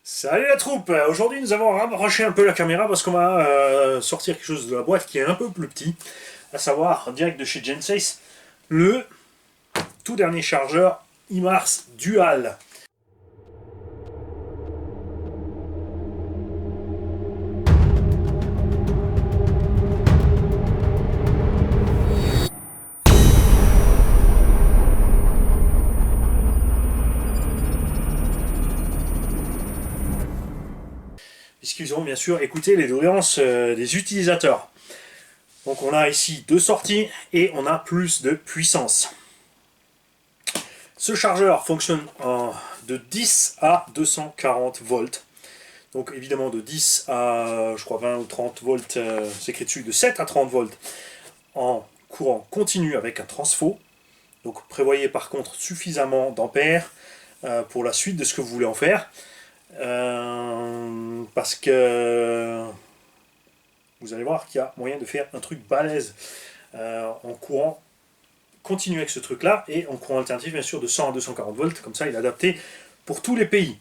Salut la troupe. Aujourd'hui nous avons rapproché un peu la caméra parce qu'on va sortir quelque chose de la boîte qui est un peu plus petit, à savoir en direct de chez Genesis, le tout dernier chargeur IMARS Dual. Excusons bien sûr, écoutez les doléances des utilisateurs. Donc on a ici deux sorties et on a plus de puissance. Ce chargeur fonctionne de 10 à 240 volts. Donc évidemment de 10 à je crois 20 ou 30 volts, c'est écrit dessus, de 7 à 30 volts en courant continu avec un transfo. Donc prévoyez par contre suffisamment d'ampères pour la suite de ce que vous voulez en faire. Parce que vous allez voir qu'il y a moyen de faire un truc balèze en courant continu avec ce truc là et en courant alternatif bien sûr de 100 à 240 volts, comme ça il est adapté pour tous les pays.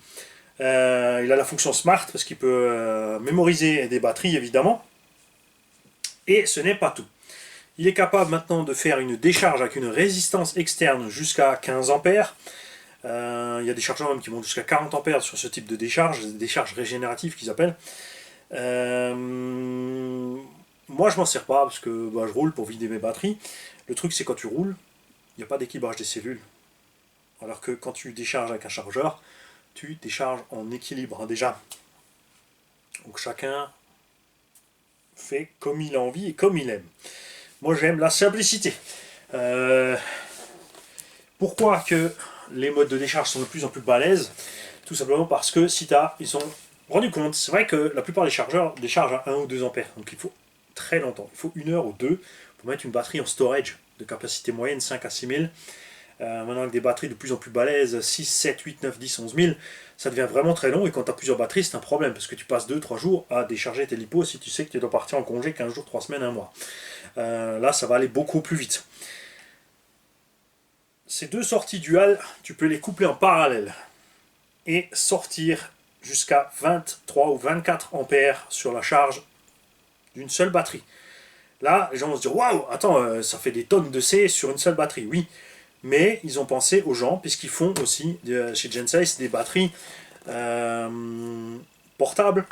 Il a la fonction smart parce qu'il peut mémoriser des batteries évidemment, et ce n'est pas tout. Il est capable maintenant de faire une décharge avec une résistance externe jusqu'à 15 ampères. Il y a des chargeurs même qui vont jusqu'à 40 ampères sur ce type de décharge, des décharges régénératives qu'ils appellent. Moi je m'en sers pas parce que je roule pour vider mes batteries. Le truc c'est quand tu roules, il n'y a pas d'équilibrage des cellules. Alors que quand tu décharges avec un chargeur, tu décharges en équilibre déjà. Donc chacun fait comme il a envie et comme il aime. Moi j'aime la simplicité. Pourquoi que les modes de décharge sont de plus en plus balèzes? Tout simplement parce que ils sont rendus compte, c'est vrai que la plupart des chargeurs déchargent à 1 ou 2 ampères, donc il faut très longtemps, il faut 1 heure ou 2 pour mettre une batterie en storage de capacité moyenne 5 à 6 000. Maintenant avec des batteries de plus en plus balèzes, 6, 7, 8, 9, 10, 11 000, ça devient vraiment très long, et quand tu as plusieurs batteries c'est un problème, parce que tu passes 2-3 jours à décharger tes lipos si tu sais que tu dois partir en congé 15 jours, 3 semaines, 1 mois. Là ça va aller beaucoup plus vite. Ces deux sorties dual, tu peux les coupler en parallèle et sortir jusqu'à 23 ou 24 ampères sur la charge d'une seule batterie. Là, les gens vont se dire waouh, attends, ça fait des tonnes de C sur une seule batterie. Oui, mais ils ont pensé aux gens, puisqu'ils font aussi chez Genesis des batteries portables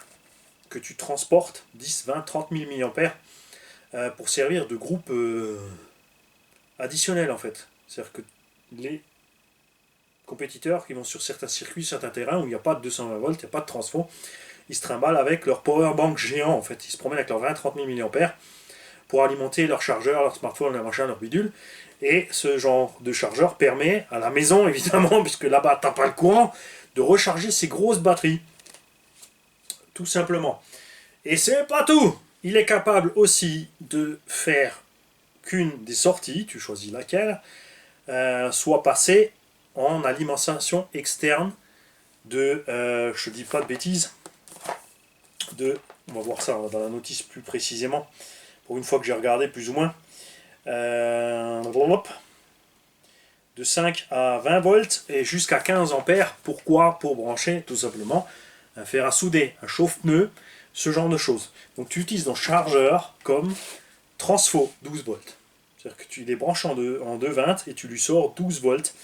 que tu transportes 10, 20, 30 000 mAh pour servir de groupe additionnel en fait. C'est-à-dire que les compétiteurs qui vont sur certains circuits, certains terrains où il n'y a pas de 220 volts, il n'y a pas de transfo, ils se trimballent avec leur powerbank géant en fait. Ils se promènent avec leurs 20-30 000 mAh pour alimenter leur chargeur, leur smartphone, leur machin, leur bidule. Et ce genre de chargeur permet à la maison, évidemment, puisque là-bas t'as pas le courant, de recharger ces grosses batteries. Tout simplement. Et c'est pas tout. Il est capable aussi de faire qu'une des sorties, tu choisis laquelle, soit passée en alimentation externe de, je ne dis pas de bêtises, on va voir ça dans la notice plus précisément, pour une fois que j'ai regardé plus ou moins, de 5 à 20 volts et jusqu'à 15 ampères. Pourquoi? Pour brancher tout simplement un fer à souder, un chauffe-pneu, ce genre de choses. Donc tu utilises ton chargeur comme transfo 12 volts. C'est-à-dire que tu les branches en 220 et tu lui sors 12 volts,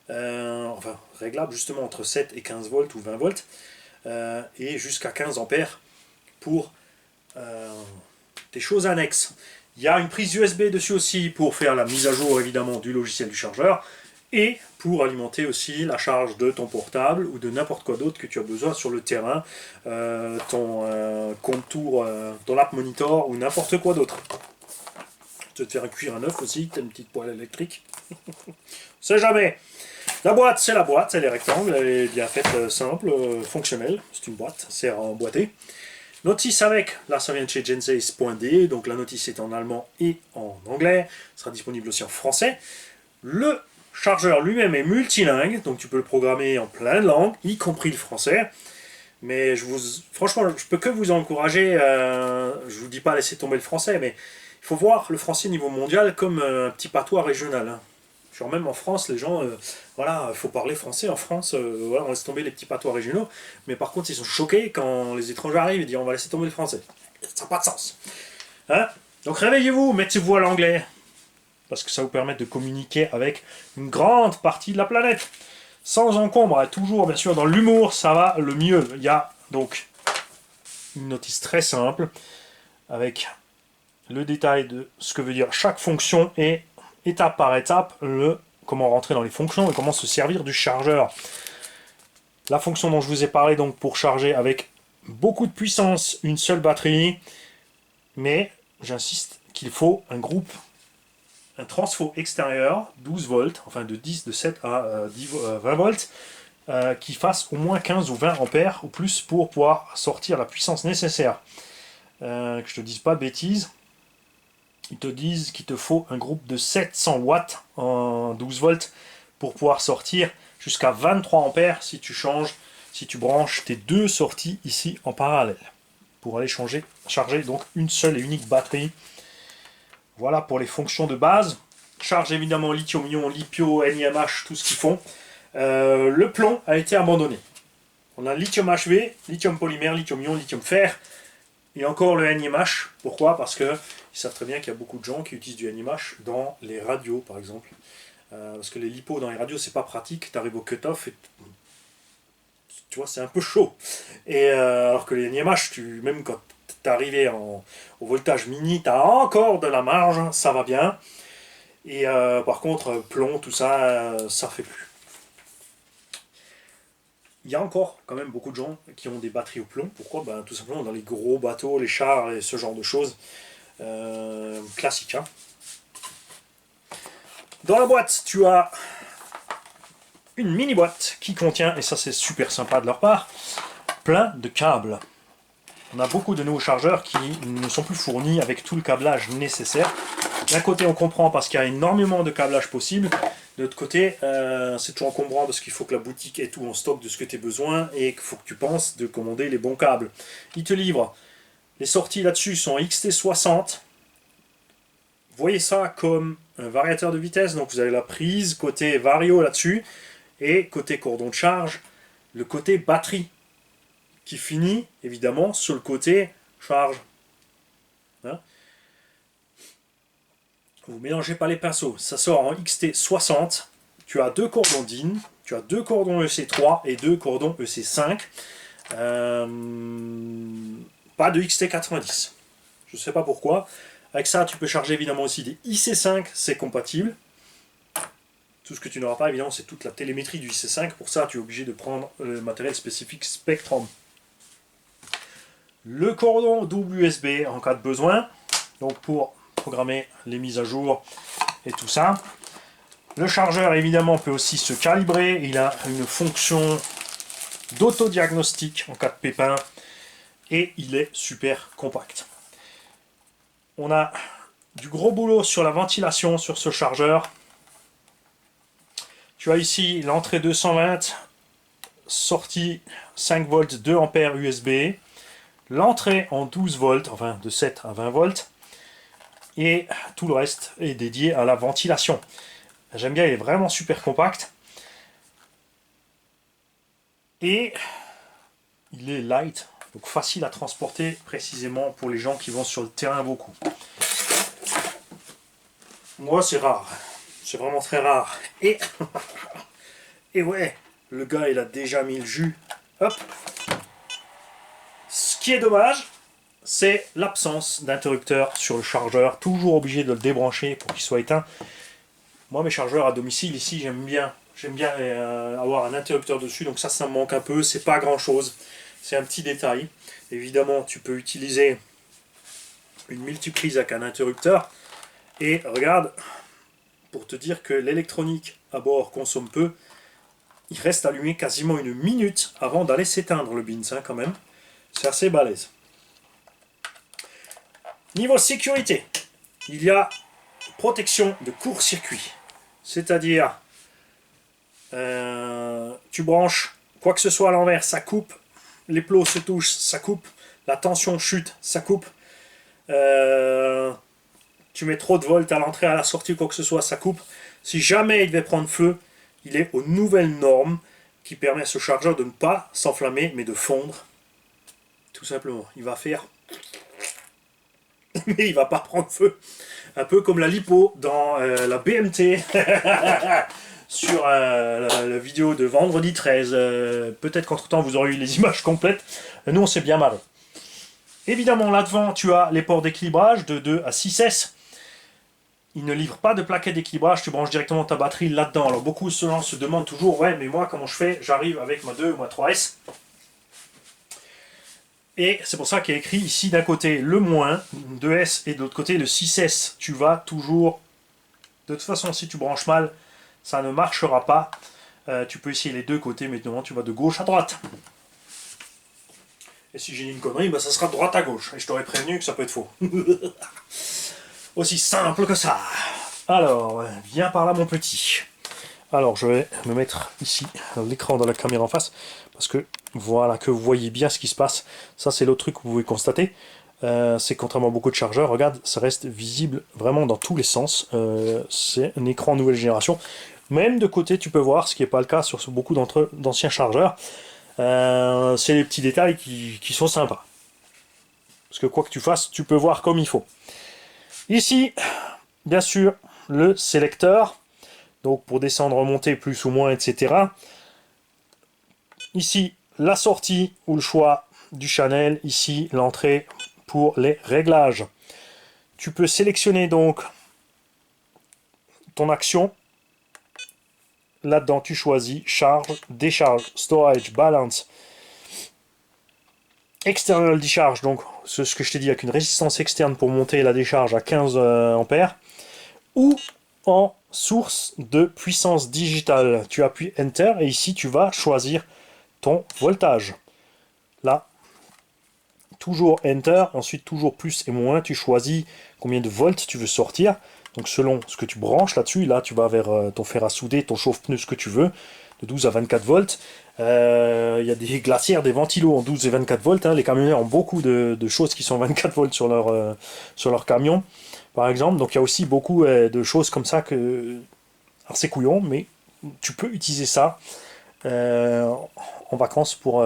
enfin réglable justement entre 7 et 15 volts ou 20 volts, et jusqu'à 15 ampères pour des choses annexes. Il y a une prise USB dessus aussi pour faire la mise à jour évidemment du logiciel du chargeur, et pour alimenter aussi la charge de ton portable ou de n'importe quoi d'autre que tu as besoin sur le terrain, ton contour, ton app monitor ou n'importe quoi d'autre. Tu vas te faire un cuir à neuf aussi, tu as une petite poêle électrique. On sait jamais. La boîte, c'est la boîte, elle est rectangle, elle est bien faite, simple, fonctionnelle. C'est une boîte, c'est emboîté. Notice avec, là ça vient de chez Genesis.de, donc la notice est en allemand et en anglais, sera disponible aussi en français. Le chargeur lui-même est multilingue, donc tu peux le programmer en plein de langues, y compris le français. Mais franchement, je peux que vous encourager, je vous dis pas laisser tomber le français, mais il faut voir le français niveau mondial comme un petit patois régional. Genre même en France, les gens, voilà, il faut parler français en France, voilà, on laisse tomber les petits patois régionaux, mais par contre ils sont choqués quand les étrangers arrivent et disent on va laisser tomber le français. Ça n'a pas de sens. Hein? Donc réveillez-vous, mettez-vous à l'anglais, parce que ça vous permet de communiquer avec une grande partie de la planète. Sans encombre, toujours bien sûr dans l'humour, ça va le mieux. Il y a donc une notice très simple, avec le détail de ce que veut dire chaque fonction et étape par étape comment rentrer dans les fonctions et comment se servir du chargeur. La fonction dont je vous ai parlé donc pour charger avec beaucoup de puissance une seule batterie, mais j'insiste qu'il faut un transfo extérieur 12 volts, enfin de 7 à 20 volts, qui fasse au moins 15 ou 20 ampères ou plus pour pouvoir sortir la puissance nécessaire. Que je te dise pas de bêtises. Ils te disent qu'il te faut un groupe de 700 watts en 12 volts pour pouvoir sortir jusqu'à 23 ampères si tu branches tes deux sorties ici en parallèle pour aller charger donc une seule et unique batterie. Voilà pour les fonctions de base. Charge évidemment lithium-ion, LiPo, NiMH, tout ce qu'ils font. Le plomb a été abandonné. On a lithium HV, lithium polymère, lithium-ion, lithium-fer et encore le NiMH. Pourquoi? Parce que ils savent très bien qu'il y a beaucoup de gens qui utilisent du NiMH dans les radios, par exemple. Parce que les lipos dans les radios, c'est pas pratique. Tu arrives au cut-off et tu vois, c'est un peu chaud. Et alors que les NiMH, même quand tu es arrivé au voltage mini, tu as encore de la marge, ça va bien. Et par contre, plomb, tout ça, ça fait plus. Il y a encore quand même beaucoup de gens qui ont des batteries au plomb. Pourquoi? Tout simplement dans les gros bateaux, les chars et ce genre de choses. Classique. Hein. Dans la boîte, tu as une mini boîte qui contient, et ça c'est super sympa de leur part, plein de câbles. On a beaucoup de nouveaux chargeurs qui ne sont plus fournis avec tout le câblage nécessaire. D'un côté on comprend parce qu'il y a énormément de câblage possible. De l'autre côté, c'est toujours encombrant parce qu'il faut que la boutique ait tout en stock de ce que tu as besoin et qu'il faut que tu penses de commander les bons câbles. Ils te livrent. Les sorties là-dessus sont XT60. Voyez ça comme un variateur de vitesse. Donc vous avez la prise côté vario là-dessus. Et côté cordon de charge, le côté batterie. Qui finit évidemment sur le côté charge. Hein? Vous ne mélangez pas les pinceaux. Ça sort en XT60. Tu as deux cordons DIN. Tu as deux cordons EC3 et deux cordons EC5. Pas de XT90. Je ne sais pas pourquoi. Avec ça, tu peux charger évidemment aussi des IC5, c'est compatible. Tout ce que tu n'auras pas, évidemment, c'est toute la télémétrie du IC5. Pour ça, tu es obligé de prendre le matériel spécifique Spectrum. Le cordon double USB en cas de besoin. Donc pour programmer les mises à jour et tout ça. Le chargeur, évidemment, peut aussi se calibrer. Il a une fonction d'autodiagnostic en cas de pépin. Et il est super compact. On a du gros boulot sur la ventilation sur ce chargeur. Tu as ici l'entrée 220, sortie 5 volts, 2 ampères USB. L'entrée en 12 volts, enfin de 7 à 20 volts. Et tout le reste est dédié à la ventilation. J'aime bien, il est vraiment super compact. Et il est light. Donc facile à transporter précisément pour les gens qui vont sur le terrain beaucoup. Moi c'est rare. C'est vraiment très rare. Et ouais, le gars il a déjà mis le jus. Hop. Ce qui est dommage, c'est l'absence d'interrupteur sur le chargeur. Toujours obligé de le débrancher pour qu'il soit éteint. Moi mes chargeurs à domicile ici j'aime bien avoir un interrupteur dessus. Donc ça me manque un peu. C'est pas grand chose. C'est un petit détail. Évidemment, tu peux utiliser une multiprise avec un interrupteur. Et regarde, pour te dire que l'électronique à bord consomme peu, il reste allumé quasiment une minute avant d'aller s'éteindre le BINS, hein, quand même. C'est assez balèze. Niveau sécurité, il y a protection de court-circuit. C'est-à-dire, tu branches quoi que ce soit à l'envers, ça coupe. Les plots se touchent, ça coupe. La tension chute, ça coupe. Tu mets trop de volts à l'entrée, à la sortie, quoi que ce soit, ça coupe. Si jamais il devait prendre feu, il est aux nouvelles normes qui permettent à ce chargeur de ne pas s'enflammer, mais de fondre. Tout simplement. Il va faire... mais il va pas prendre feu. Un peu comme la lipo dans la BMT. Sur la vidéo de vendredi 13. Peut-être qu'entre temps vous aurez eu les images complètes. Nous on s'est bien marré. Évidemment là devant tu as les ports d'équilibrage de 2 à 6S. Il ne livre pas de plaquettes d'équilibrage, tu branches directement ta batterie là-dedans. Alors beaucoup se demandent toujours, ouais mais moi comment je fais? J'arrive avec ma 2 ou ma 3S. Et c'est pour ça qu'il y a écrit ici d'un côté le moins 2S et de l'autre côté le 6S. Tu vas toujours... De toute façon si tu branches mal, ça ne marchera pas. Tu peux essayer les deux côtés, mais normalement tu vas de gauche à droite. Et si j'ai dit une connerie, bah ça sera de droite à gauche. Et je t'aurais prévenu que ça peut être faux. Aussi simple que ça. Alors, viens par là mon petit. Alors, je vais me mettre ici, l'écran de la caméra en face, parce que voilà, que vous voyez bien ce qui se passe. Ça, c'est l'autre truc que vous pouvez constater. C'est contrairement à beaucoup de chargeurs, regarde, ça reste visible vraiment dans tous les sens. C'est un écran nouvelle génération. Même de côté, tu peux voir, ce qui n'est pas le cas sur beaucoup d'anciens chargeurs. C'est les petits détails qui sont sympas. Parce que quoi que tu fasses, tu peux voir comme il faut. Ici, bien sûr, le sélecteur. Donc pour descendre, remonter, plus ou moins, etc. Ici, la sortie ou le choix du channel. Ici, l'entrée pour les réglages. Tu peux sélectionner donc ton action. Là-dedans, tu choisis charge, décharge, storage, balance, external discharge, donc ce que je t'ai dit avec une résistance externe pour monter la décharge à 15 ampères, ou en source de puissance digitale. Tu appuies Enter et ici tu vas choisir ton voltage. Là, toujours Enter, ensuite toujours plus et moins, tu choisis combien de volts tu veux sortir. Donc selon ce que tu branches là-dessus, là tu vas vers ton fer à souder, ton chauffe-pneu, ce que tu veux, de 12 à 24 volts. Il y a des glacières, des ventilos en 12 et 24 volts. Hein. Les camionneurs ont beaucoup de choses qui sont 24 volts sur leur camion, par exemple. Donc il y a aussi beaucoup de choses comme ça que... Alors c'est couillon, mais tu peux utiliser ça en vacances pour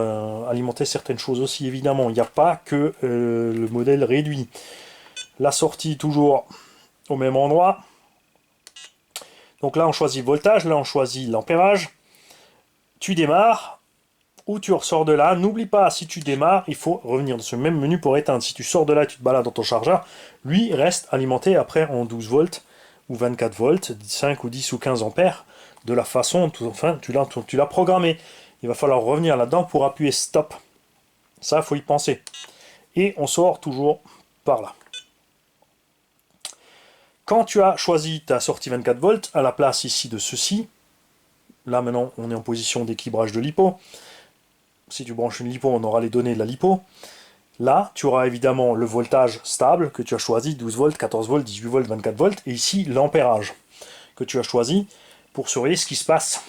alimenter certaines choses aussi, évidemment. Il n'y a pas que le modèle réduit. La sortie toujours au même endroit. Donc là on choisit le voltage, là on choisit l'ampérage. Tu démarres ou tu ressors de là. N'oublie pas, si tu démarres, il faut revenir dans ce même menu pour éteindre. Si tu sors de là, tu te balades dans ton chargeur, lui reste alimenté après en 12 volts ou 24 volts, 5 ou 10 ou 15 ampères, de la façon, enfin, tu l'as programmé. Il va falloir revenir là-dedans pour appuyer stop. Ça, il faut y penser. Et on sort toujours par là. Quand tu as choisi ta sortie 24 volts, à la place ici de ceci, là maintenant on est en position d'équilibrage de lipo. Si tu branches une lipo, on aura les données de la lipo. Là, tu auras évidemment le voltage stable que tu as choisi, 12 volts, 14 volts, 18 volts, 24 volts. Et ici, l'ampérage que tu as choisi pour surveiller ce qui se passe.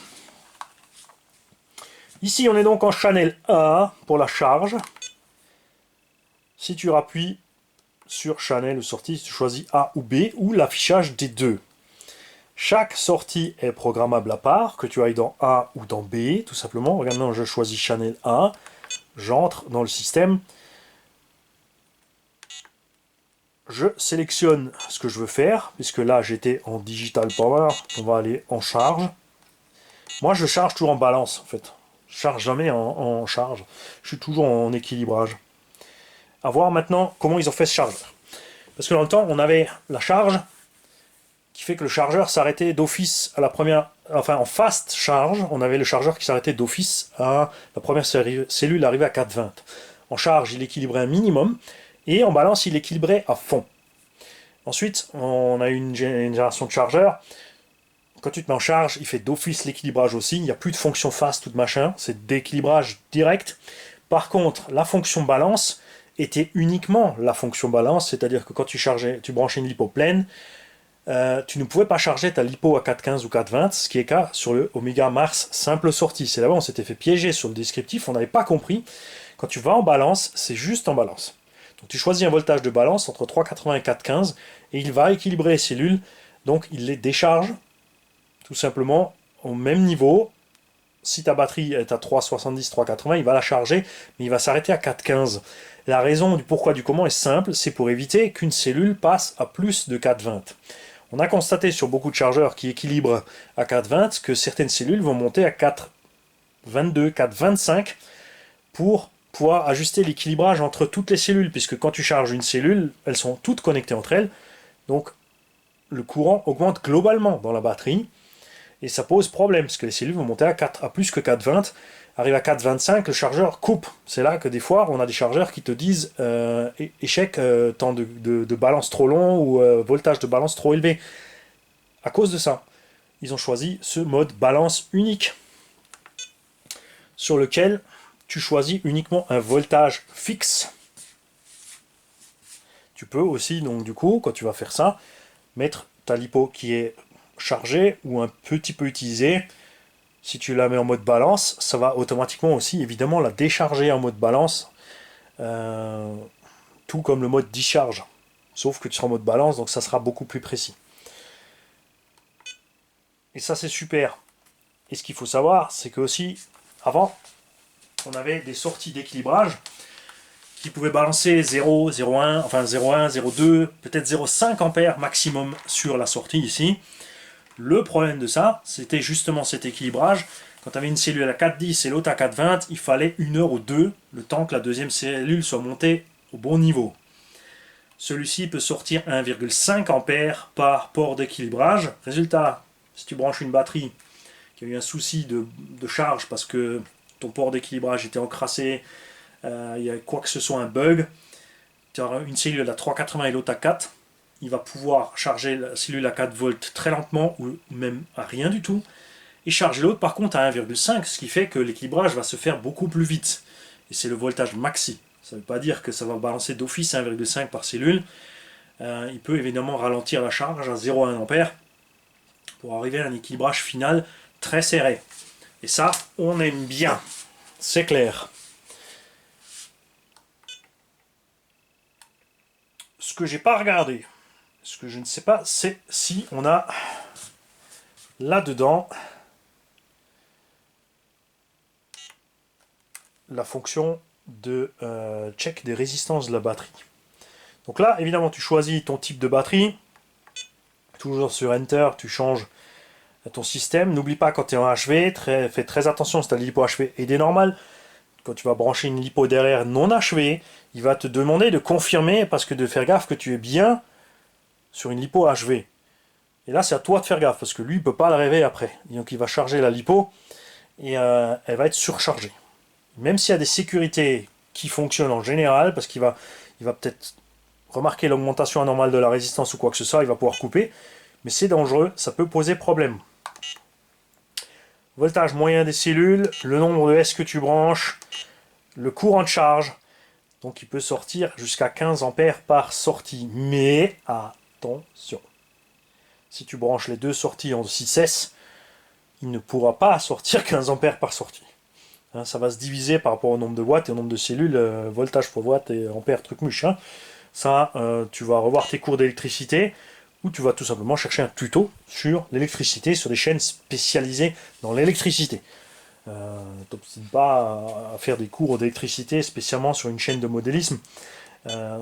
Ici, on est donc en channel A pour la charge. Si tu appuies sur channel ou sortie, tu choisis A ou B ou l'affichage des deux. Chaque sortie est programmable à part, que tu ailles dans A ou dans B, tout simplement. Regarde, maintenant je choisis channel A, j'entre dans le système, je sélectionne ce que je veux faire, puisque là j'étais en digital power, on va aller en charge. Moi je charge toujours en balance en fait, je charge jamais en charge, je suis toujours en équilibrage. À voir maintenant comment ils ont fait ce chargeur. Parce que dans le temps on avait la charge, qui fait que le chargeur s'arrêtait d'office à la première, enfin en fast charge, on avait le chargeur qui s'arrêtait d'office à la première cellule arrivée à 4,20. En charge, il équilibrait un minimum, et en balance, il équilibrait à fond. Ensuite, on a une génération de chargeurs. Quand tu te mets en charge, il fait d'office l'équilibrage aussi, il n'y a plus de fonction fast ou de machin, c'est d'équilibrage direct. Par contre, la fonction balance était uniquement la fonction balance, c'est-à-dire que quand tu branchais une lipo pleine, tu ne pouvais pas charger ta lipo à 4,15 ou 4,20, ce qui est le cas sur le Omega Mars simple sortie. C'est là-bas on s'était fait piéger sur le descriptif, on n'avait pas compris. Quand tu vas en balance, c'est juste en balance. Donc tu choisis un voltage de balance entre 3,80 et 4,15 et il va équilibrer les cellules, donc il les décharge tout simplement au même niveau. Si ta batterie est à 3,70, 3,80, il va la charger, mais il va s'arrêter à 4,15. La raison du pourquoi du comment est simple, c'est pour éviter qu'une cellule passe à plus de 4,20. On a constaté sur beaucoup de chargeurs qui équilibrent à 4,20 que certaines cellules vont monter à 4,22, 4,25 pour pouvoir ajuster l'équilibrage entre toutes les cellules, puisque quand tu charges une cellule, elles sont toutes connectées entre elles, donc le courant augmente globalement dans la batterie, et ça pose problème, parce que les cellules vont monter à plus que 4,20, arrive à 4,25, le chargeur coupe. C'est là que des fois, on a des chargeurs qui te disent échec, temps de balance trop long ou voltage de balance trop élevé. À cause de ça, ils ont choisi ce mode balance unique, sur lequel tu choisis uniquement un voltage fixe. Tu peux aussi, donc du coup, quand tu vas faire ça, mettre ta lipo qui est chargée ou un petit peu utilisée. Si tu la mets en mode balance, ça va automatiquement aussi évidemment la décharger en mode balance, tout comme le mode discharge. Sauf que tu seras en mode balance, donc ça sera beaucoup plus précis. Et ça c'est super. Et ce qu'il faut savoir, c'est que aussi, avant, on avait des sorties d'équilibrage qui pouvaient balancer 0, 0,1, enfin 0,1, 0,2, peut-être 0,5 ampères maximum sur la sortie ici. Le problème de ça, c'était justement cet équilibrage. Quand tu avais une cellule à 4,10 et l'autre à 4,20, il fallait 1 heure ou 2, le temps que la deuxième cellule soit montée au bon niveau. Celui-ci peut sortir 1,5 ampères par port d'équilibrage. Résultat, si tu branches une batterie qui a eu un souci de charge parce que ton port d'équilibrage était encrassé, il y a quoi que ce soit, un bug, tu as une cellule à 3,80 et l'autre à 4, il va pouvoir charger la cellule à 4 volts très lentement ou même à rien du tout, et charger l'autre par contre à 1,5, ce qui fait que l'équilibrage va se faire beaucoup plus vite. Et c'est le voltage maxi. Ça ne veut pas dire que ça va balancer d'office 1,5 par cellule. Il peut évidemment ralentir la charge à 0,1 ampère pour arriver à un équilibrage final très serré. Et ça, on aime bien. C'est clair. Ce que j'ai pas regardé, ce que je ne sais pas, c'est si on a là-dedans la fonction de check des résistances de la batterie. Donc là, évidemment, tu choisis ton type de batterie. Toujours sur Enter, tu changes ton système. N'oublie pas quand tu es en HV, fais très attention si tu as lipo HV et des normales. Quand tu vas brancher une lipo derrière non HV, il va te demander de confirmer parce que de faire gaffe que tu es bien sur une lipo HV. Et là, c'est à toi de faire gaffe parce que lui, il ne peut pas le rêver après. Donc, il va charger la lipo et elle va être surchargée. Même s'il y a des sécurités qui fonctionnent en général, parce qu'il va peut-être remarquer l'augmentation anormale de la résistance ou quoi que ce soit, il va pouvoir couper. Mais c'est dangereux, ça peut poser problème. Voltage moyen des cellules, le nombre de S que tu branches, le courant de charge. Donc il peut sortir jusqu'à 15 ampères par sortie. Mais attention, si tu branches les deux sorties en 6S, il ne pourra pas sortir 15 ampères par sortie. Ça va se diviser par rapport au nombre de watts et au nombre de cellules, voltage pour watt et ampères, truc muche. Ça, tu vas revoir tes cours d'électricité, ou tu vas tout simplement chercher un tuto sur l'électricité, sur des chaînes spécialisées dans l'électricité. T'obstines pas à faire des cours d'électricité spécialement sur une chaîne de modélisme.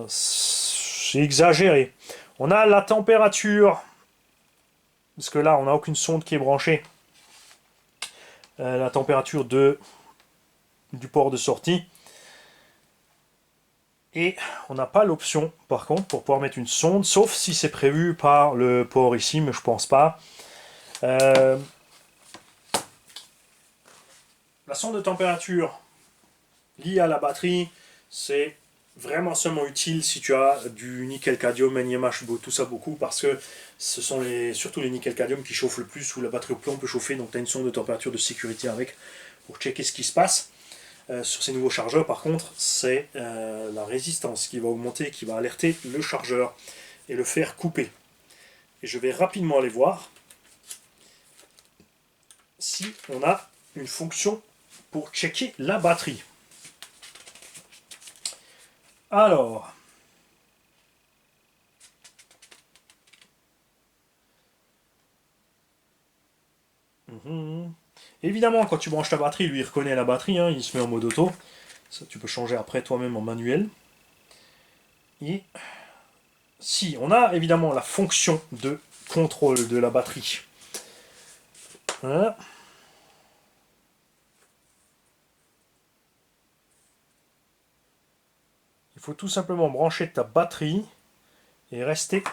C'est exagéré. On a la température, parce que là, on n'a aucune sonde qui est branchée. La température du port de sortie. Et on n'a pas l'option, par contre, pour pouvoir mettre une sonde, sauf si c'est prévu par le port ici, mais je pense pas. La sonde de température liée à la batterie, c'est vraiment seulement utile si tu as du nickel-cadmium, magnésium, tout ça beaucoup, parce que ce sont surtout les nickel-cadmium qui chauffent le plus, ou la batterie au plomb peut chauffer, donc tu as une sonde de température de sécurité avec, pour checker ce qui se passe. Sur ces nouveaux chargeurs, par contre, c'est la résistance qui va augmenter, qui va alerter le chargeur et le faire couper. Et je vais rapidement aller voir si on a une fonction pour checker la batterie. Alors, Évidemment, quand tu branches ta batterie, lui il reconnaît la batterie, hein, il se met en mode auto. Ça, tu peux changer après toi-même en manuel. Et si, on a évidemment la fonction de contrôle de la batterie. Voilà. Il faut tout simplement brancher ta batterie et rester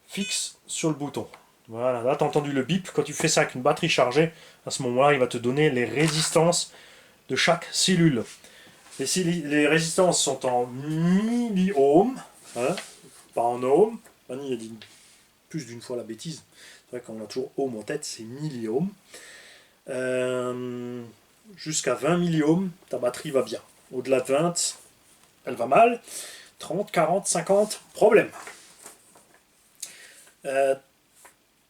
fixe sur le bouton. Voilà, là tu as entendu le bip. Quand tu fais ça avec une batterie chargée, à ce moment-là, il va te donner les résistances de chaque cellule. Les résistances sont en milliohms, hein, pas en ohms. Annie a dit plus d'une fois la bêtise. C'est vrai qu'on a toujours ohm en tête, c'est milliohms. Jusqu'à 20 milliohms, ta batterie va bien. Au-delà de 20, elle va mal. 30, 40, 50, problème.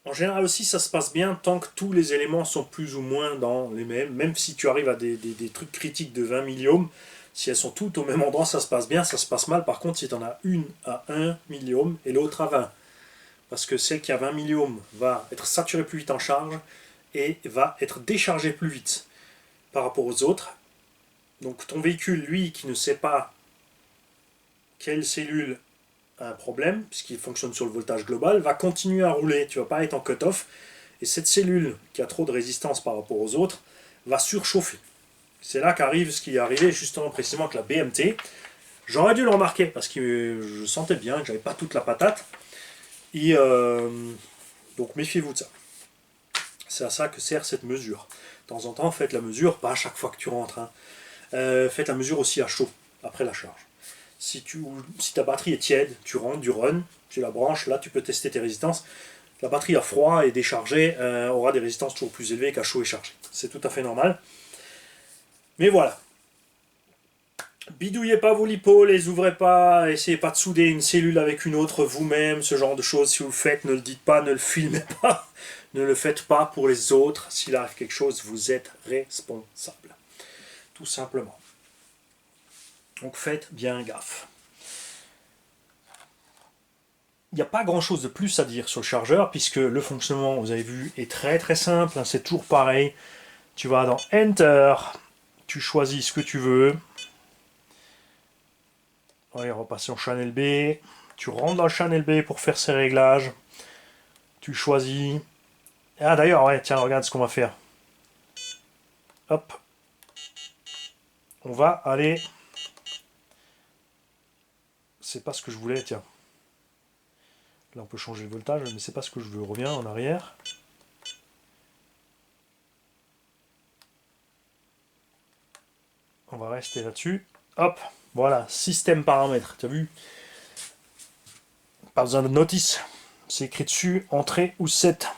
En général aussi, ça se passe bien tant que tous les éléments sont plus ou moins dans les mêmes. Même si tu arrives à des trucs critiques de 20 milliohms, si elles sont toutes au même endroit, ça se passe bien. Ça se passe mal, par contre, si tu en as une à 1 milliohm et l'autre à 20. Parce que celle qui a 20 milliohms va être saturée plus vite en charge et va être déchargée plus vite par rapport aux autres. Donc ton véhicule, lui, qui ne sait pas quelle cellule a un problème, puisqu'il fonctionne sur le voltage global, va continuer à rouler. Tu ne vas pas être en cut-off. Et cette cellule, qui a trop de résistance par rapport aux autres, va surchauffer. C'est là qu'arrive ce qui est arrivé justement précisément avec la BMT. J'aurais dû le remarquer, parce que je sentais bien que j'avais pas toute la patate. Et donc méfiez-vous de ça. C'est à ça que sert cette mesure. De temps en temps, faites la mesure, pas à chaque fois que tu rentres. Hein. Faites la mesure aussi à chaud, après la charge. Si ta batterie est tiède, tu rentres du run, tu la branches, là tu peux tester tes résistances. La batterie à froid et déchargée aura des résistances toujours plus élevées qu'à chaud et chargé. C'est tout à fait normal. Mais voilà. Bidouillez pas vos lipos, les ouvrez pas, essayez pas de souder une cellule avec une autre vous-même, ce genre de choses. Si vous le faites, ne le dites pas, ne le filmez pas, ne le faites pas pour les autres. S'il arrive quelque chose, vous êtes responsable. Tout simplement. Donc faites bien gaffe. Il n'y a pas grand chose de plus à dire sur le chargeur, puisque le fonctionnement, vous avez vu, est très très simple. C'est toujours pareil. Tu vas dans Enter, tu choisis ce que tu veux. Allez, on va passer en channel B. Tu rentres dans le channel B pour faire ces réglages. Tu choisis. Ah d'ailleurs, ouais, tiens, regarde ce qu'on va faire. Hop. On va aller. C'est pas ce que je voulais, tiens. Là, on peut changer le voltage, mais c'est pas ce que je veux. Reviens en arrière. On va rester là-dessus. Hop, voilà, système paramètres, tu as vu? Pas besoin de notice. C'est écrit dessus, entrée ou set.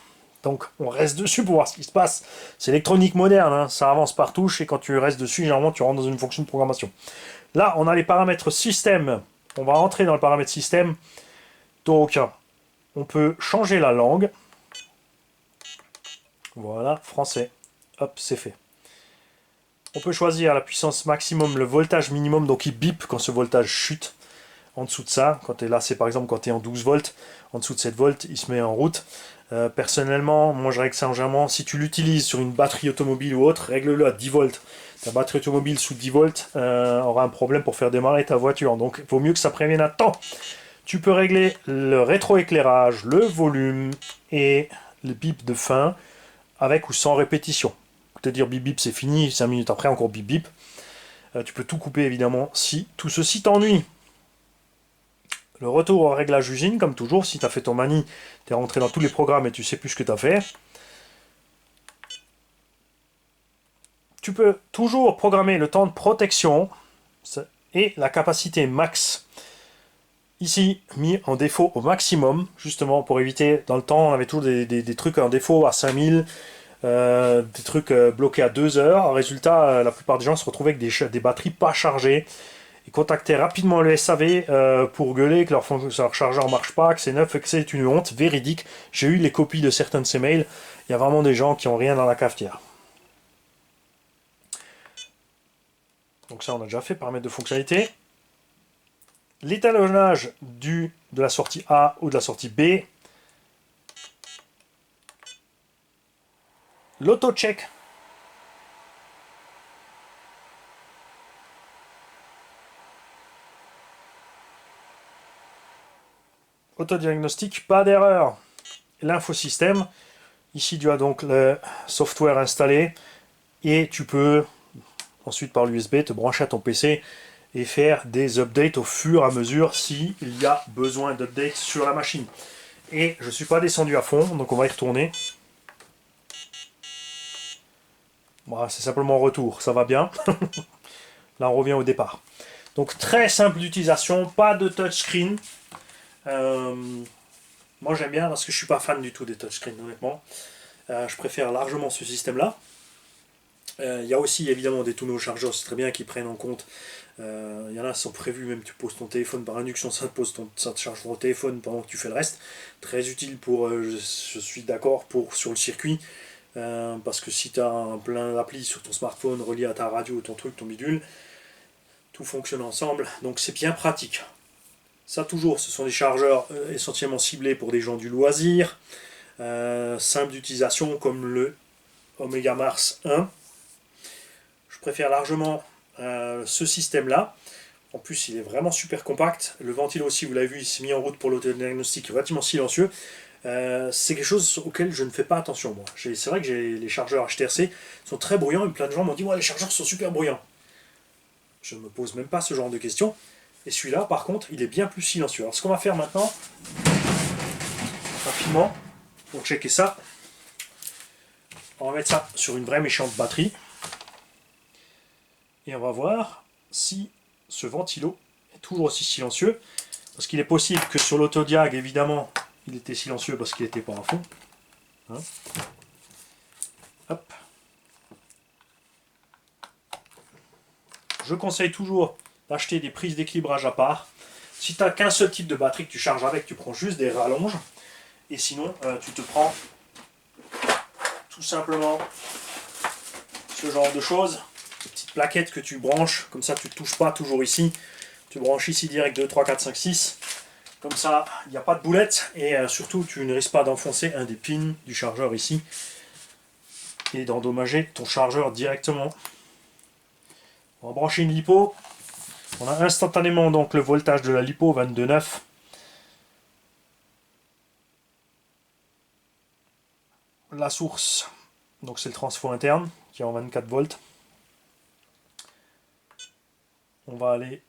Donc on reste dessus pour voir ce qui se passe. C'est électronique moderne, hein, ça avance par touche et quand tu restes dessus, généralement tu rentres dans une fonction de programmation. Là, on a les paramètres système. On va entrer dans le paramètre système. Donc, on peut changer la langue. Voilà, français. Hop, c'est fait. On peut choisir la puissance maximum, le voltage minimum, donc il bip quand ce voltage chute. En dessous de ça, quand tu es là, c'est par exemple quand tu es en 12 volts, en dessous de 7 volts, il se met en route. Personnellement, moi je règle ça en généralement, si tu l'utilises sur une batterie automobile ou autre, règle-le à 10 volts. Ta batterie automobile sous 10 volts aura un problème pour faire démarrer ta voiture, donc il vaut mieux que ça prévienne à temps. Tu peux régler le rétroéclairage, le volume et le bip de fin avec ou sans répétition. Te dire bip bip c'est fini, 5 minutes après encore bip bip. Tu peux tout couper évidemment si tout ceci t'ennuie. Le retour au réglage usine, comme toujours, si tu as fait ton mani, tu es rentré dans tous les programmes et tu sais plus ce que tu as fait. Tu peux toujours programmer le temps de protection et la capacité max. Ici, mis en défaut au maximum, justement pour éviter, dans le temps, on avait toujours des trucs en défaut à 5000, des trucs bloqués à 2 heures. Résultat, la plupart des gens se retrouvaient avec des batteries pas chargées. Ils contactaient rapidement le SAV pour gueuler que leur chargeur ne marche pas, que c'est neuf et que c'est une honte véridique. J'ai eu les copies de certains de ces mails. Il y a vraiment des gens qui n'ont rien dans la cafetière. Donc ça, on a déjà fait, paramètres de fonctionnalité. L'étalonnage de la sortie A ou de la sortie B. l'auto-check. Autodiagnostic, pas d'erreur. L'infosystème. Ici, tu as donc le software installé et tu peux ensuite par l'USB te brancher à ton PC et faire des updates au fur et à mesure s'il y a besoin d'updates sur la machine. Et je ne suis pas descendu à fond, donc on va y retourner. Voilà, c'est simplement retour, ça va bien. Là on revient au départ. Donc très simple d'utilisation, pas de touchscreen. Moi j'aime bien parce que je suis pas fan du tout des touchscreens honnêtement. Je préfère largement ce système là. Il y a aussi évidemment des tonneaux chargeurs, c'est très bien qu'ils prennent en compte. Il y en a qui sont prévus, même tu poses ton téléphone par induction, ça te charge ton téléphone pendant que tu fais le reste. Très utile pour, je suis d'accord, pour sur le circuit. Parce que si tu as un plein d'applis sur ton smartphone relié à ta radio, ton truc, ton bidule, tout fonctionne ensemble, donc c'est bien pratique. Ça toujours, ce sont des chargeurs essentiellement ciblés pour des gens du loisir, simple d'utilisation comme le Omega Mars 1. Je préfère largement ce système-là. En plus, il est vraiment super compact. Le ventilo aussi, vous l'avez vu, il s'est mis en route pour l'autodiagnostic, relativement silencieux. C'est quelque chose auquel je ne fais pas attention, moi. C'est vrai que j'ai les chargeurs HTRC sont très bruyants et plein de gens m'ont dit ouais, les chargeurs sont super bruyants. Je ne me pose même pas ce genre de questions. Et celui-là, par contre, il est bien plus silencieux. Alors, ce qu'on va faire maintenant, rapidement, pour checker ça, on va mettre ça sur une vraie méchante batterie. Et on va voir si ce ventilo est toujours aussi silencieux. Parce qu'il est possible que sur l'autodiag, évidemment, il était silencieux parce qu'il n'était pas à fond. Hein, hop. Je conseille toujours d'acheter des prises d'équilibrage à part. Si tu n'as qu'un seul type de batterie que tu charges avec, tu prends juste des rallonges. Et sinon, tu te prends tout simplement ce genre de choses. Des petites plaquettes que tu branches. Comme ça, tu ne touches pas toujours ici. Tu branches ici direct 2, 3, 4, 5, 6. Comme ça, il n'y a pas de boulette. Et surtout, tu ne risques pas d'enfoncer un des pins du chargeur ici. Et d'endommager ton chargeur directement. On va brancher une lipo. On a instantanément donc le voltage de la lipo 22,9. La source, donc c'est le transfo interne qui est en 24 volts. On va aller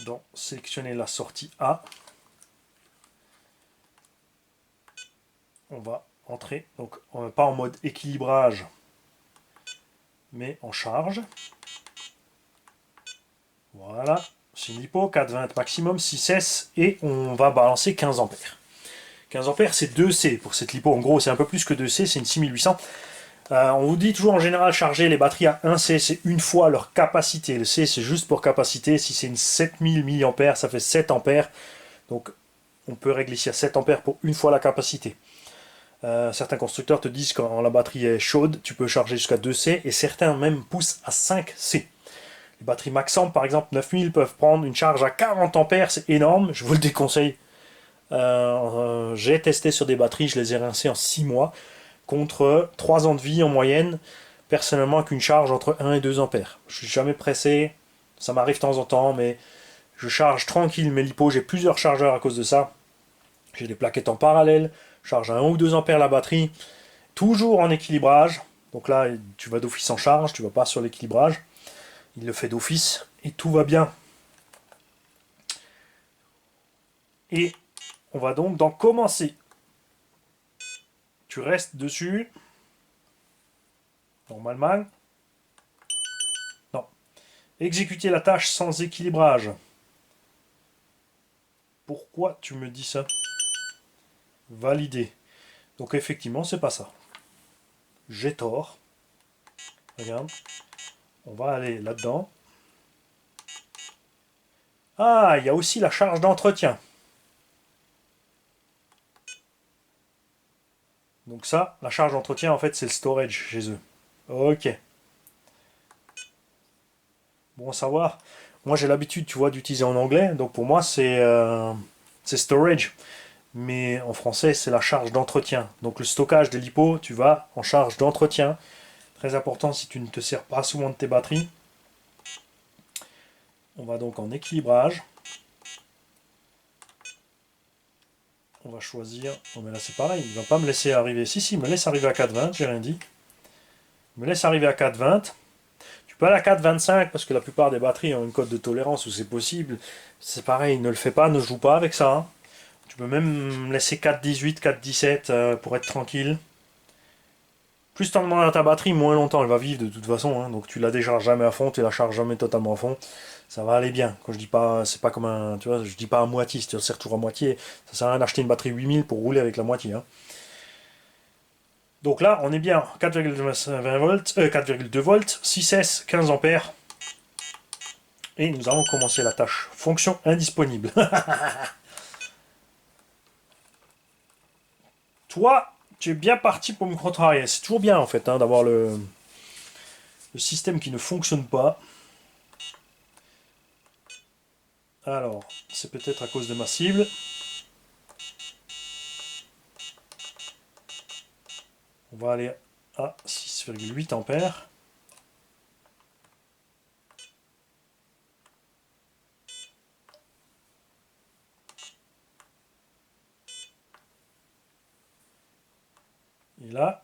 dans sélectionner la sortie A. On va entrer, donc pas en mode équilibrage, mais en charge. Voilà, c'est une lipo, 4,20 maximum, 6S, et on va balancer 15 ampères. 15 ampères, c'est 2C pour cette lipo. En gros, c'est un peu plus que 2C, c'est une 6800. On vous dit toujours en général charger les batteries à 1C, c'est une fois leur capacité. Le C, c'est juste pour capacité. Si c'est une 7000 mAh, ça fait 7 ampères. Donc, on peut régler ici à 7 ampères pour une fois la capacité. Certains constructeurs te disent que quand la batterie est chaude, tu peux charger jusqu'à 2C, et certains même poussent à 5C. Les batteries Maxamp, par exemple, 9000 peuvent prendre une charge à 40 ampères, c'est énorme, je vous le déconseille. J'ai testé sur des batteries, je les ai rincées en 6 mois, contre 3 ans de vie en moyenne, personnellement avec une charge entre 1 et 2 ampères. Je suis jamais pressé, ça m'arrive de temps en temps, mais je charge tranquille mes lipos, j'ai plusieurs chargeurs à cause de ça. J'ai des plaquettes en parallèle, je charge à 1 ou 2 ampères la batterie, toujours en équilibrage. Donc là, tu vas d'office en charge, tu vas pas sur l'équilibrage. Il le fait d'office et tout va bien. Et on va donc commencer. Tu restes dessus. Normalement. Non. Exécuter la tâche sans équilibrage. Pourquoi tu me dis ça? Valider. Donc effectivement, c'est pas ça. J'ai tort. Regarde. On va aller là-dedans. Ah, il y a aussi la charge d'entretien. Donc ça, la charge d'entretien, en fait, c'est le storage chez eux. Ok. Bon à savoir. Moi, j'ai l'habitude, tu vois, d'utiliser en anglais. Donc pour moi, c'est storage. mais en français c'est la charge d'entretien. Donc le stockage des LiPo, tu vas en charge d'entretien. Très important si tu ne te sers pas souvent de tes batteries. On va donc en équilibrage. On va choisir. Oh mais là c'est pareil, il ne va pas me laisser arriver. Si, il me laisse arriver à 4,20, j'ai rien dit. Il me laisse arriver à 4,20. Tu peux aller à 4,25 parce que la plupart des batteries ont une cote de tolérance où c'est possible. C'est pareil, ne le fais pas, ne joue pas avec ça. Hein. Tu peux même laisser 4,18, 4,17 pour être tranquille. Plus t'en demandes à ta batterie, moins longtemps elle va vivre de toute façon. Hein. Donc tu la décharges jamais à fond, tu la charges jamais totalement à fond. Ça va aller bien. Quand je dis pas, c'est pas comme un, tu vois, je dis pas à moitié. Si tu le sers toujours à moitié, ça sert à rien d'acheter une batterie 8000 pour rouler avec la moitié. Hein. Donc là, on est bien 4,20 volts, 4,2 volts, 6S, 15 ampères. Et nous allons commencer la tâche. Fonction indisponible. Toi, tu es bien parti pour me contrarier. C'est toujours bien en fait hein, d'avoir le système qui ne fonctionne pas. Alors, c'est peut-être à cause de ma cible. On va aller à 6,8 ampères. Et là,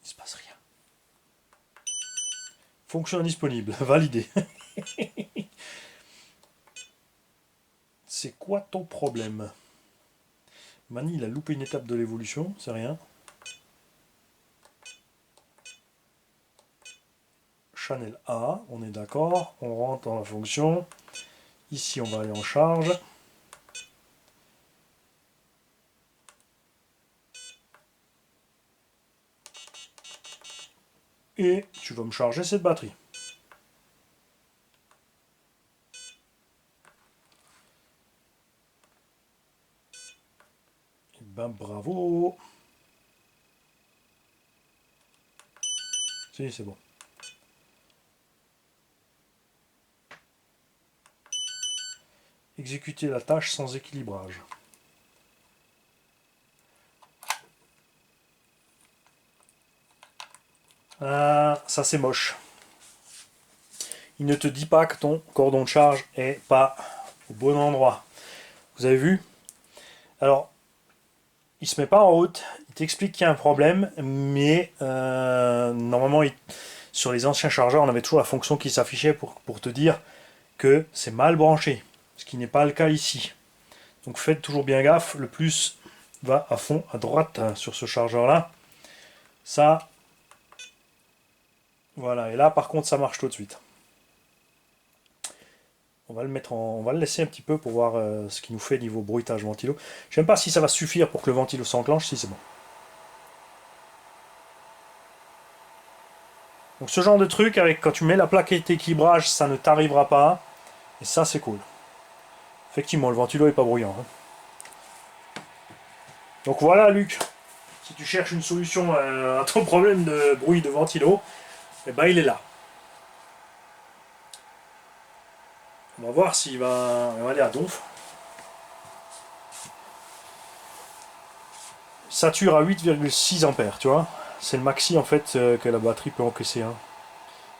il se passe rien. Fonction indisponible, validé. C'est quoi ton problème? Mani, il a loupé une étape de l'évolution, c'est rien. Channel A, on est d'accord. On rentre dans la fonction. Ici, on va aller en charge. Et tu vas me charger cette batterie. Et ben bravo. Si, c'est bon. Exécuter la tâche sans équilibrage. Ah, ça c'est moche. Il ne te dit pas que ton cordon de charge est pas au bon endroit. Vous avez vu? Alors, il se met pas en route, il t'explique qu'il y a un problème, mais normalement, sur les anciens chargeurs, on avait toujours la fonction qui s'affichait pour te dire que c'est mal branché, ce qui n'est pas le cas ici. Donc faites toujours bien gaffe, le plus va à fond à droite sur ce chargeur là. Ça, voilà, et là par contre ça marche tout de suite. On va le mettre on va le laisser un petit peu pour voir ce qu'il nous fait niveau bruitage ventilo. Je ne sais même pas si ça va suffire pour que le ventilo s'enclenche, si c'est bon. Donc ce genre de truc, avec quand tu mets la plaquette d'équilibrage, ça ne t'arrivera pas. Et ça c'est cool. Effectivement, le ventilo est pas bruyant. Hein. Donc voilà Luc, si tu cherches une solution à ton problème de bruit de ventilo, eh ben il est là. On va voir s'il va aller à donf. Sature à 8,6 ampères, tu vois. C'est le maxi en fait que la batterie peut encaisser. Hein.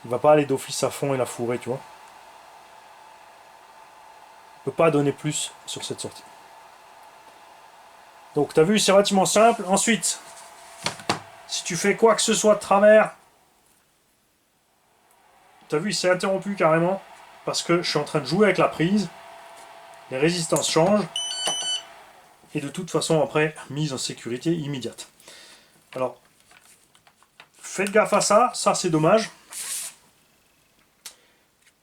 Il va pas aller d'office à fond et la fourrer, tu vois. Il peut pas donner plus sur cette sortie. Donc tu as vu, c'est relativement simple. Ensuite, si tu fais quoi que ce soit de travers, tu as vu, il s'est interrompu carrément parce que je suis en train de jouer avec la prise. Les résistances changent. Et de toute façon, après, mise en sécurité immédiate. Alors, faites gaffe à ça. Ça, c'est dommage.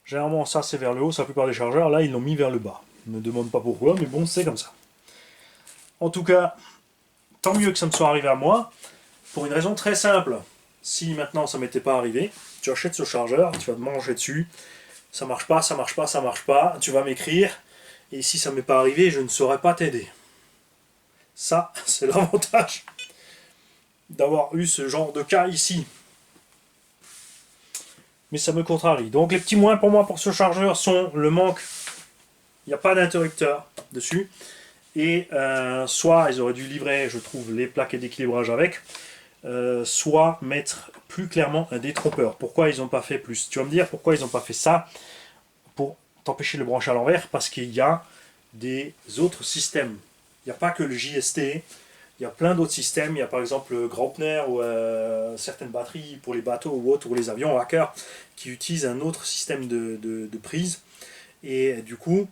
Généralement, ça, c'est vers le haut. C'est la plupart des chargeurs. Là, ils l'ont mis vers le bas. Ne me demande pas pourquoi, mais bon, c'est comme ça. En tout cas, tant mieux que ça me soit arrivé à moi. Pour une raison très simple. Si maintenant, ça m'était pas arrivé, tu achètes ce chargeur, tu vas te manger dessus. Ça marche pas, ça marche pas, ça marche pas. Tu vas m'écrire. Et si ça m'est pas arrivé, je ne saurais pas t'aider. Ça, c'est l'avantage d'avoir eu ce genre de cas ici. mais ça me contrarie. Donc les petits moins pour moi pour ce chargeur sont le manque, il n'y a pas d'interrupteur dessus, et soit ils auraient dû livrer, je trouve, les plaquettes d'équilibrage avec, soit mettre plus clairement un détrompeur. Pourquoi ils n'ont pas fait plus? Tu vas me dire pourquoi ils n'ont pas fait ça pour t'empêcher de le brancher à l'envers? Parce qu'il y a des autres systèmes. Il n'y a pas que le JST, il y a plein d'autres systèmes. Il y a par exemple le Graupner ou certaines batteries pour les bateaux ou autres, ou les avions hackers, qui utilisent un autre système de prise. Et du coup,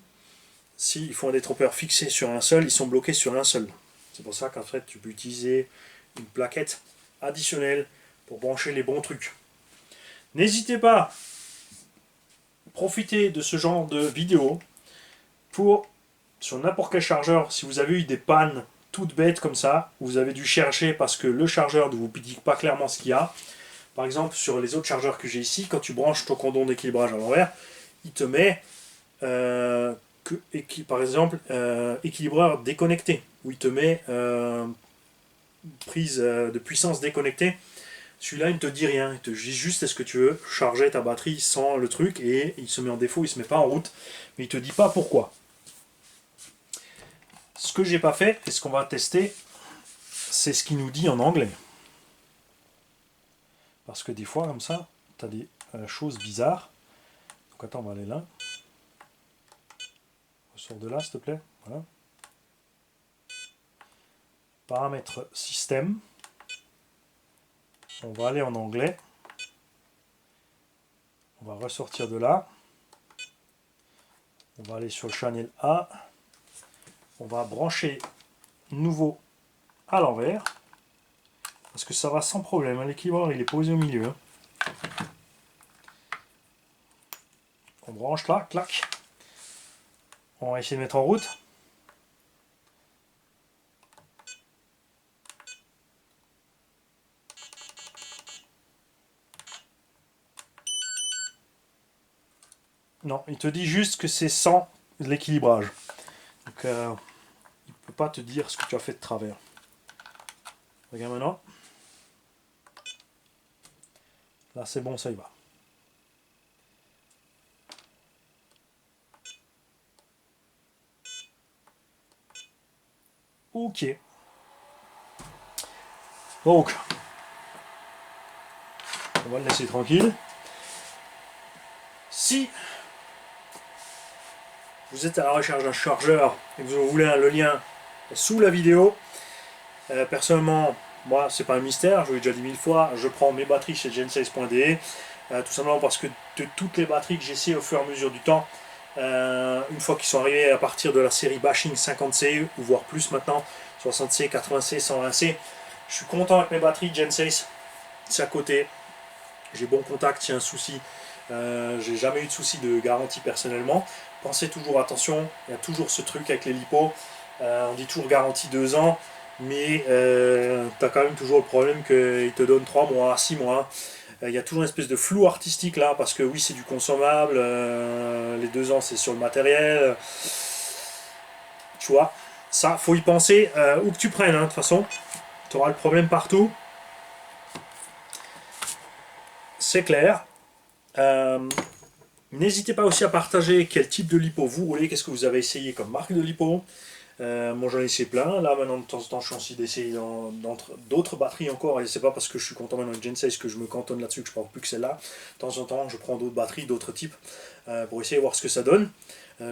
s'ils font un détrompeur fixé sur un seul, ils sont bloqués sur un seul. C'est pour ça qu'en fait, tu peux utiliser une plaquette additionnelle pour brancher les bons trucs. N'hésitez pas, profitez de ce genre de vidéo pour, sur n'importe quel chargeur, si vous avez eu des pannes toutes bêtes comme ça, vous avez dû chercher parce que le chargeur ne vous dit pas clairement ce qu'il y a. Par exemple, sur les autres chargeurs que j'ai ici, quand tu branches ton cordon d'équilibrage à l'envers, il te met par exemple équilibreur déconnecté, où il te met prise de puissance déconnectée. Celui-là, il ne te dit rien, il te dit juste est-ce que tu veux charger ta batterie sans le truc, et il se met en défaut, il se met pas en route, mais il te dit pas pourquoi. Ce que j'ai pas fait, et ce qu'on va tester, c'est ce qu'il nous dit en anglais. Parce que des fois, comme ça, tu as des choses bizarres. Donc attends, on va aller là. Ressors de là, s'il te plaît. Voilà. Paramètres système. On va aller en anglais. On va ressortir de là. On va aller sur le channel A. On va brancher nouveau à l'envers. Parce que ça va sans problème. L'équilibreur, il est posé au milieu. On branche là, clac. On va essayer de mettre en route. Non, il te dit juste que c'est sans l'équilibrage. Donc, il ne peut pas te dire ce que tu as fait de travers. Regarde maintenant. Là, c'est bon, ça y va. Ok. Donc, on va le laisser tranquille. Si vous êtes à la recherche d'un chargeur et que vous voulez le lien sous la vidéo, personnellement, moi, c'est pas un mystère, je vous l'ai déjà dit 1000 fois, je prends mes batteries chez Gen6.de, tout simplement parce que de toutes les batteries que j'essaie au fur et à mesure du temps, une fois qu'ils sont arrivés à partir de la série Bashing 50C, ou voire plus maintenant, 60C, 80C, 120C, je suis content avec mes batteries Gen6, c'est à côté, j'ai bon contact, s'il y a un souci, j'ai jamais eu de souci de garantie personnellement. Pensez toujours, attention, il y a toujours ce truc avec les lipos, on dit toujours garantie 2 ans, mais tu as quand même toujours le problème qu'ils te donnent 3 mois, 6 mois. Il y a toujours une espèce de flou artistique là, parce que oui, c'est du consommable, les 2 ans c'est sur le matériel. Tu vois, ça, faut y penser où que tu prennes, hein, de toute façon. Tu auras le problème partout. C'est clair. N'hésitez pas aussi à partager quel type de lipo vous roulez, qu'est-ce que vous avez essayé comme marque de lipo. Moi j'en ai essayé plein, là maintenant de temps en temps je suis aussi d'essayer d'autres batteries encore, et c'est pas parce que je suis content maintenant avec Gen 6 que je me cantonne là-dessus, que je prends plus que celle-là. De temps en temps je prends d'autres batteries, d'autres types, pour essayer de voir ce que ça donne,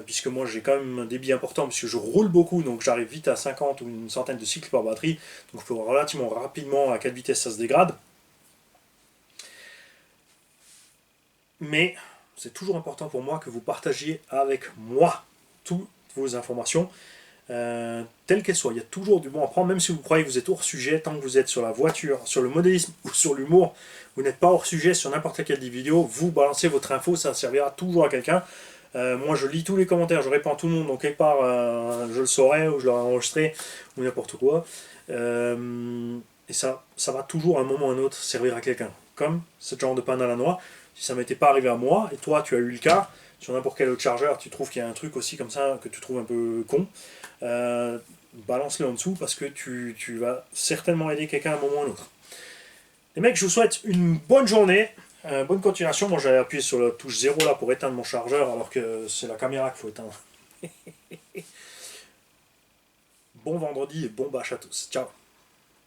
puisque moi j'ai quand même un débit important, puisque je roule beaucoup, donc j'arrive vite à 50 ou une centaine de cycles par batterie, donc il faut voir relativement rapidement à quelle vitesse ça se dégrade. Mais c'est toujours important pour moi que vous partagiez avec moi toutes vos informations, telles qu'elles soient. Il y a toujours du bon à prendre, même si vous croyez que vous êtes hors sujet, tant que vous êtes sur la voiture, sur le modélisme ou sur l'humour, vous n'êtes pas hors sujet sur n'importe quelle vidéo, vous balancez votre info, ça servira toujours à quelqu'un. Moi je lis tous les commentaires, je réponds à tout le monde, donc quelque part je le saurai, ou je l'aurai enregistré, ou n'importe quoi. Et ça va toujours à un moment ou à un autre servir à quelqu'un. Comme ce genre de panne à la noix, si ça m'était pas arrivé à moi, et toi tu as eu le cas, sur n'importe quel autre chargeur, tu trouves qu'il y a un truc aussi comme ça que tu trouves un peu con, balance-le en dessous parce que tu vas certainement aider quelqu'un à un moment ou à un autre. Les mecs, je vous souhaite une bonne journée. Bonne continuation. Moi j'avais appuyé sur la touche 0 là pour éteindre mon chargeur alors que c'est la caméra qu'il faut éteindre. Bon vendredi et bon bâche à tous. Ciao.